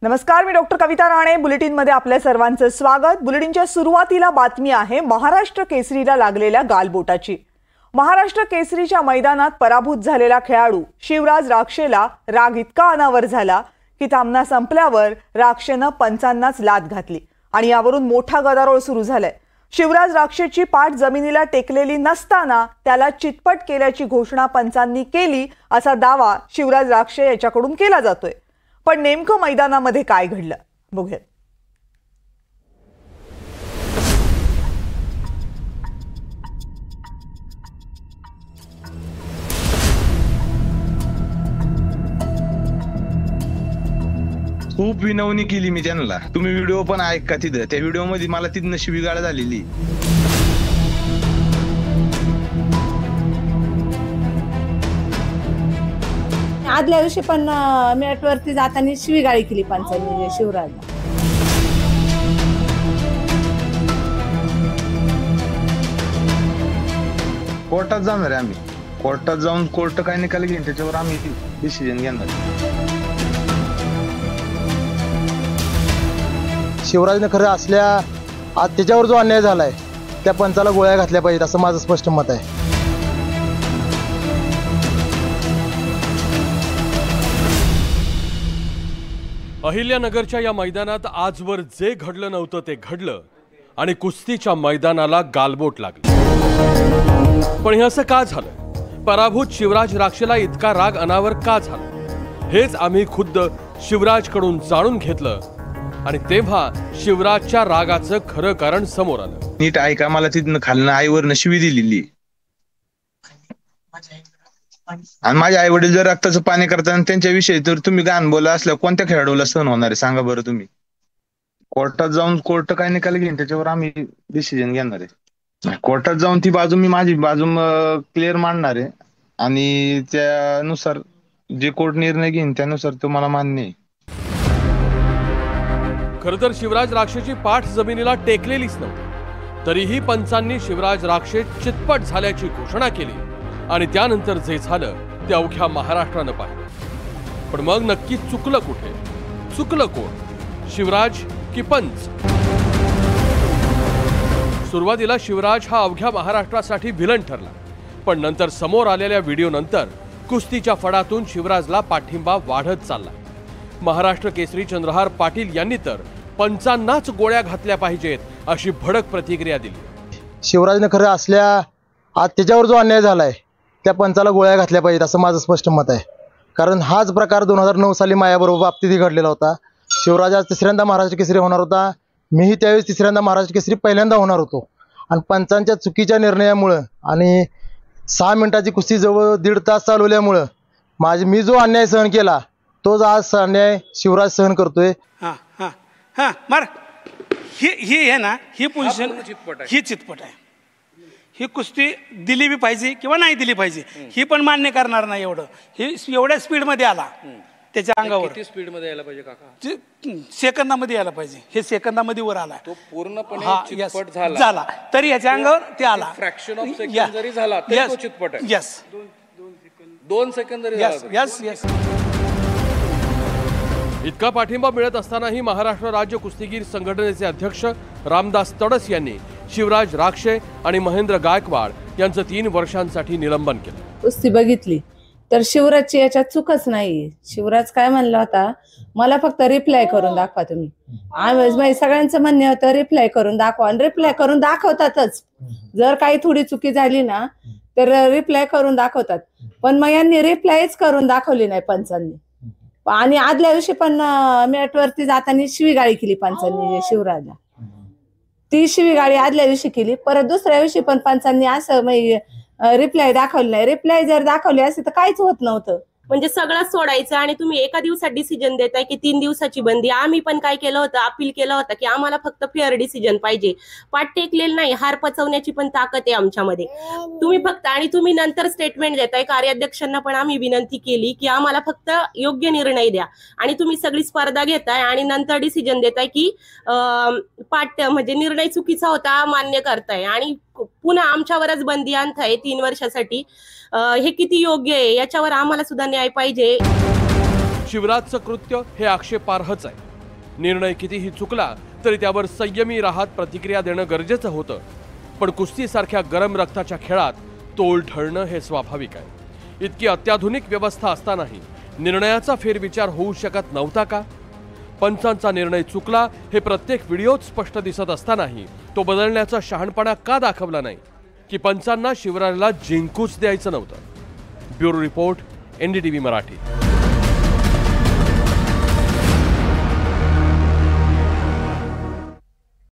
नमस्कार, मी डॉक्टर कविता राणे. बुलेटिनमध्ये आपल्या सर्वांचं स्वागत. बुलेटिनच्या सुरुवातीला बातमी आहे महाराष्ट्र केसरीला लागलेल्या गालबोटाची. महाराष्ट्र केसरीच्या मैदानात पराभूत झालेला खेळाडू शिवराज राक्षेला राग इतका अनावर झाला की सामना संपल्यावर राक्षेनं पंचांनाच लाथ घातली आणि यावरून मोठा गदारोळ सुरू झालाय. शिवराज राक्षेची पाठ जमिनीला टेकलेली नसताना त्याला चितपट केल्याची घोषणा पंचांनी केली असा दावा शिवराज राक्षे याच्याकडून केला जातोय. पण नेमकं मैदानामध्ये काय घडलं बघूया. खूप विनवणी केली मी त्यांना. तुम्ही व्हिडिओ पण ऐका तिथं. त्या व्हिडिओ मध्ये मला तिथनं शिवीगाळ झालेली. आदल्या दिवशी पण मॅटवरती जाताना शिवीगाळी केली पंचांनी शिवराजला. कोर्टात जाणार आहे आम्ही. कोर्टात जाऊन कोर्ट काय निकाल घेईन त्याच्यावर आम्ही डिसिजन घेणार. शिवराजने खरं असल्या आज त्याच्यावर जो अन्याय झालाय त्या पंचाला गोळ्या घातल्या पाहिजेत असं माझं स्पष्ट मत आहे. अहिल्यानगरच्या या मैदानात आजवर जे घडलं नव्हतं ते घडलं आणि कुस्तीच्या मैदानाला गालबोट लागलं. पण हे असं का झालं? पराभूत शिवराज राक्षेला इतका राग अनावर का झाला? हेच आम्ही खुद्द शिवराजकडून जाणून घेतलं आणि तेव्हा शिवराजच्या रागाचं खरं कारण समोर आलं. नीट ऐका. मला तिथनं खालनं आईवर शिवी दिलेली आणि माझे आई वडील जर रक्ताचं पाणी करताना त्यांच्याविषयी जर तुम्ही गाण बोला असल्या कोणत्या खेळाडूला सहन होणार आहे सांगा बरं तुम्ही. कोर्टात जाऊन कोर्ट काय निकाल घेईन त्याच्यावर आम्ही डिसिजन घेणार आहे. कोर्टात जाऊन ती बाजू मी माझी बाजू क्लिअर मांडणार आहे आणि त्यानुसार जे कोर्ट निर्णय घेईन त्यानुसार तुम्हाला मान्य आहे. खरं तर शिवराज राक्षेची पाठ जमिनीला टेकलेलीच नव्हती, तरीही पंचांनी शिवराज राक्षे चितपट झाल्याची घोषणा केली आणि त्यानंतर जे झालं ते अवघ्या महाराष्ट्रानं पाहिलं. पण मग नक्की चुकलं कुठे? चुकलं कोण? शिवराज की पंच? सुरुवातीला शिवराज हा अवघ्या महाराष्ट्रासाठी व्हिलन ठरला, पण नंतर समोर आलेल्या व्हिडिओ नंतर कुस्तीच्या फडातून शिवराजला पाठिंबा वाढत चालला. महाराष्ट्र केसरी चंद्रहार पाटील यांनी तर पंचांनाच गोळ्या घातल्या पाहिजेत अशी भडक प्रतिक्रिया दिली. शिवराजने खरं असल्या आज त्याच्यावर जो अन्याय झालाय त्या पंचाला गोळ्या घातल्या पाहिजेत असं माझं स्पष्ट मत आहे. कारण हाच प्रकार 2009 साली माझ्याबरोबर बाबतीतही घडलेला होता. शिवराज आज तिसऱ्यांदा महाराष्ट्र केसरी होणार होता. मीही त्यावेळेस तिसऱ्यांदा महाराष्ट्र केसरी पहिल्यांदा होणार होतो आणि पंचांच्या चुकीच्या निर्णयामुळं आणि 6 मिनिटाची कुस्ती जवळ 1.5 तास चालवल्यामुळं मी जो अन्याय सहन केला तोच आज अन्याय शिवराज सहन करतोय. ही आहे ना, ही पोझिशन ही चितपट आहे. ही कुस्ती दिली बी पाहिजे किंवा नाही दिली पाहिजे ही पण मान्य करणार नाही. एवढ्या स्पीड मध्ये आला त्याच्या अंगावर. किती स्पीड मध्ये यायला पाहिजे काका? सेकंदामध्ये यायला पाहिजे. हे सेकंदामध्ये वर आला. तो पूर्णपणे चितपट झाला तरी याच्या अंगावर ते आला. फ्रॅक्शन ऑफ सेकंड जरी झाला तरी तो चितपट आहे. यस, 2 सेकंद जरी झाला. Yes yes. इतका पाठिंबा मिळत असतानाही महाराष्ट्र राज्य कुस्तीगीर संघटनेचे अध्यक्ष रामदास तडस यांनी शिवराज राक्षे आणि महेंद्र गायकवाड यांचं 3 वर्षांसाठी निलंबन केलं. कुस्ती बघितली तर शिवराजची याच्यात चूकच नाही. शिवराज काय म्हणला होता, मला फक्त रिप्लाय करून दाखवा तुम्ही. आम्ही सगळ्यांचं म्हणणं होतं रिप्लाय करून दाखवा आणि रिप्लाय करून दाखवतातच. जर काही थोडी चुकी झाली ना तर रिप्लाय करून दाखवतात. पण मग यांनी रिप्लायच करून दाखवली नाही पंचांनी. आणि आदल्या दिवशी पण मॅटवरती जाताना शिवीगाळी केली पंचांनी शिवराजला. ती शिवीगाळी आदल्या दिवशी केली. परत दुसऱ्या दिवशी पण पंचांनी असं रिप्लाय दाखवली नाही. रिप्लाय जर दाखवली असते तर काहीच होत नव्हतं. म्हणजे सगळं सोडायचं आणि तुम्ही एका दिवसात डिसिजन देताय की 3 दिवसाची बंदी. आम्ही पण काय केलं होतं, अपील केलं होतं की आम्हाला फक्त फेअर डिसिजन पाहिजे. पाठ टेकलेलं नाही, हार पचवण्याची पण ताकद आहे आमच्यामध्ये. तुम्ही फक्त आणि तुम्ही नंतर स्टेटमेंट देताय. कार्याध्यक्षांना पण आम्ही विनंती केली की आम्हाला फक्त योग्य निर्णय द्या आणि तुम्ही सगळी स्पर्धा घेताय आणि नंतर डिसिजन देताय की पाठ म्हणजे निर्णय चुकीचा होता मान्य करताय आणि पुन्हा आमच्यावरच बंदी आणताय 3 वर्षासाठी. हे किती योग्य आहे? याच्यावर आम्हाला सुद्धा न्याय पाहिजे. शिवराजचं कृत्य हे आक्षेपार्हच आहे, निर्णय कितीही चुकला तरी त्यावर संयमी राहत प्रतिक्रिया देणं गरजेचं होतं, पण कुस्तीसारख्या गरम रक्ताच्या खेळात तोल ढळणं हे स्वाभाविक आहे। इतकी अत्याधुनिक व्यवस्था असतानाही निर्णयाचा फेरविचार होऊ शकत नव्हता का? पंचांचा निर्णय चुकला हे प्रत्येक व्हिडिओत स्पष्ट दिसत असतानाही तो बदलण्याचा शहाणपणा का दाखवला नाही की पंचांना शिवरायाला जिंकूच द्यायचं नव्हतं? Bureau report, NDTV Marathi.